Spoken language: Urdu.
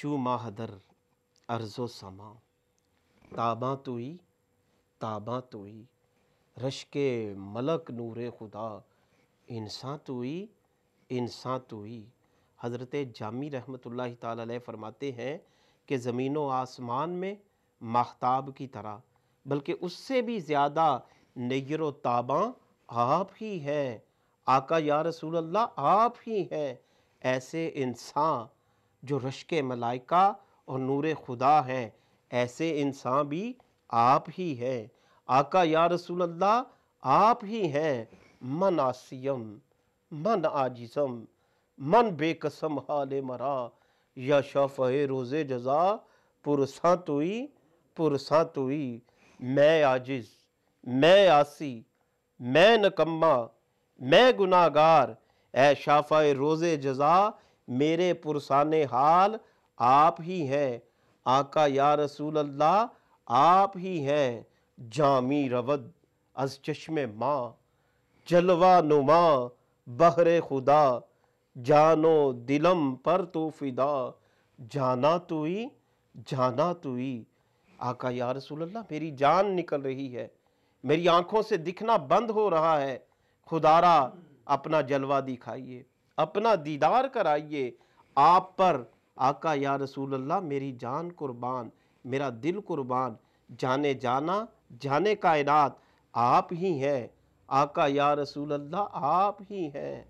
چو ماہدر ارض و سما، تاباں توئی تاباں توئی، رشک ملک نور خدا، انسان توئی انسان توئی۔ حضرت جامی رحمۃ اللہ تعالی علیہ فرماتے ہیں کہ زمین و آسمان میں ماہتاب کی طرح بلکہ اس سے بھی زیادہ نیر و تاباں آپ ہی ہیں۔ آقا یا رسول اللہ آپ ہی ہیں۔ ایسے انسان جو رشک ملائکہ اور نور خدا ہیں، ایسے انسان بھی آپ ہی ہیں۔ آقا یا رسول اللہ آپ ہی ہیں۔ من آسیم من عاجزم، من بے قسم حال مرا، یا شافع روز جزا پرساں توئی پرساں توئی۔ میں عاجز، میں عاصی، میں نکما، میں گناہ گار، اے شافع روز جزا میرے پرسان حال آپ ہی ہیں۔ آقا یا رسول اللہ آپ ہی ہیں۔ جامی رود از چشم ماں، جلوہ نما بحر خدا، جان و دلم پر تو فدا، جانا توئی جانا توئی۔ آقا یا رسول اللہ میری جان نکل رہی ہے، میری آنکھوں سے دکھنا بند ہو رہا ہے، خدارا اپنا جلوہ دکھائیے، اپنا دیدار کرائیے۔ آپ پر آقا یا رسول اللہ میری جان قربان، میرا دل قربان، جانے جانا جانے کائنات آپ ہی ہیں۔ آقا یا رسول اللہ آپ ہی ہیں۔